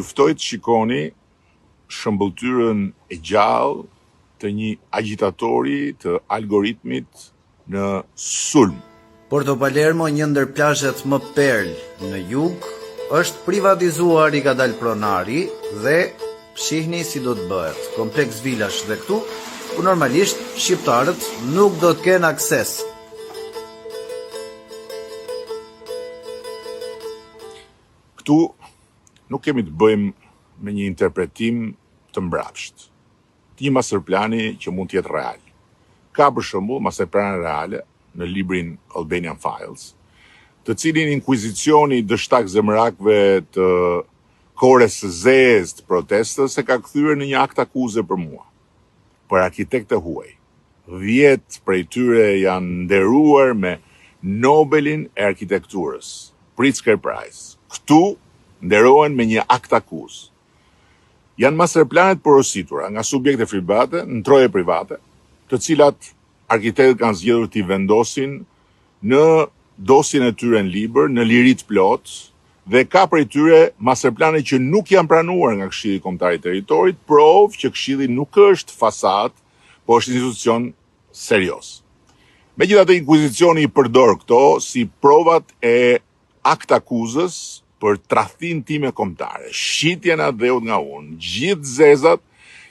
Juftoj të shikoni shëmbëltyrën e gjallë të një agitatori të algoritmit në sulm. Porto Palermo, një ndër plazhet më perl në jug, është privatizuar i Kadal Pronari dhe shihni si do të bëhet. Kompleks vilash dhe këtu, ku normalisht shqiptarët nuk do të kenë akses. Këtu nuk kemi të bëjmë me një interpretim të mbrapsht, të një masterplani që mund të jetë real. Ka për shembull masterplane reale në librin Albanian Files, të cilin inkuizicioni dështak zemrakëve të kohës së zezë të protestës e ka kthyer në një akt akuze për mua, për arkitektë huaj. 10 prej tyre janë nderuar me Nobelin e arkitekturës, Pritzker Prize. Këtu nderohen me një akt akuz. Janë masterplanet porositura nga subjekte private në troje private, të cilat arkitektët kanë zgjedhur t'i vendosin në dosjen e tyre në libër, në liri të plot, dhe ka prej tyre masterplane që nuk janë pranuar nga Këshilli Kombëtar i Territorit, provë që Këshilli nuk është fasad, po është institucion serioz. Megjithatë, inkuizicioni i përdor këto si provat e akt akuzës për tradhtin time kombëtare, shitjen atë dheut nga unë, gjithë zezat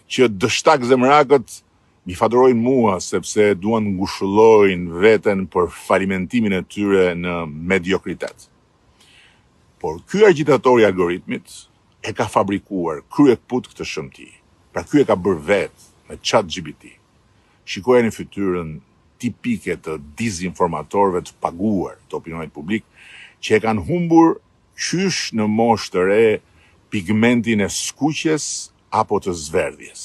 që dështak zemrakët mi faturojnë mua sepse duan ngushëllojnë veten për falimentimin e tyre në mediokritet. Por ky agitatori i algoritmit e ka fabrikuar kryekput këtë shëmti. Pra ky e ka bërë vetë me ChatGPT. Shikojeni fytyrën tipike të dizinformatorëve të paguar të opinionit publik që e kanë humbur qysh në moshë të re pigmentin e skuqjes apo të zverdhjes,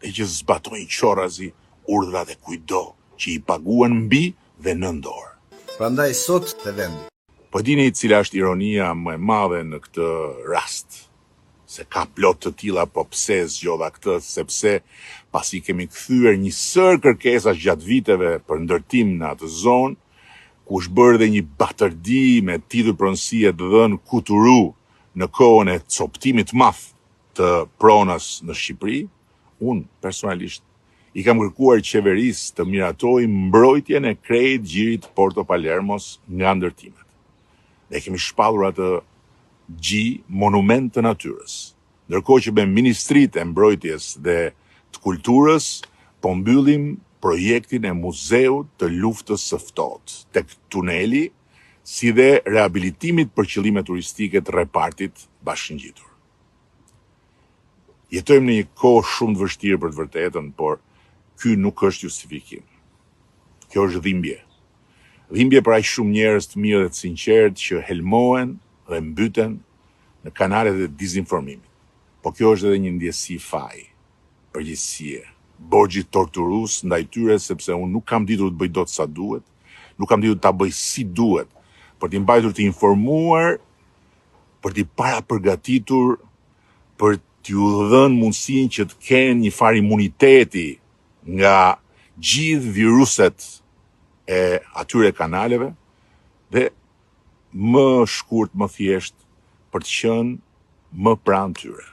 dhe që zbatojnë qorrazi urdhrat e kujdo që i paguan mbi dhe në dorë. Prandaj sot te vendi. Po dini cila është ironia më e madhe në këtë rast? Se ka plot të tilla, po pse zgjodha këtë? Sepse pasi kemi kthyer një sër kërkesash gjatë viteve për ndërtim në atë zonë, ku është bërë dhe një batërdi me titull pronësie të dhënë Kuturu në kohën e coptimit madh të pronës në Shqipëri, unë personalisht i kam kërkuar qeverisë të miratoj mbrojtjen e krejt gjirit Porto Palermos nga ndërtimet. Ne kemi shpallur atë gji monument të natyrës, ndërkohë që me Ministritë e Mbrojtjes dhe të Kulturës po mbyllim projektin e muzeut të luftës së ftohtë tek tuneli, si dhe rehabilitimit për qëllime turistike të repartit bashkëngjitur. Jetojmë në një kohë shumë të vështirë për të vërtetën, por ky nuk është justifikim. Kjo është dhimbje. Dhimbje për aq shumë njerëz të mirë dhe të sinqertë që helmohen dhe mbyten në kanalet e dizinformimit. Po kjo është edhe një ndjesi faji, përgjegjësie, borxhi torturues ndaj tyre, sepse unë nuk kam ditur të bëj dot sa duhet, nuk kam ditur ta bëj si duhet, për t'i mbajtur të informuar, për t'i parapërgatitur, për t'ju dhënë mundësinë që të kenë një farë imuniteti nga gjithë viruset e atyre kanaleve, dhe më shkurt, më thjesht, për të qenë më pranë tyre.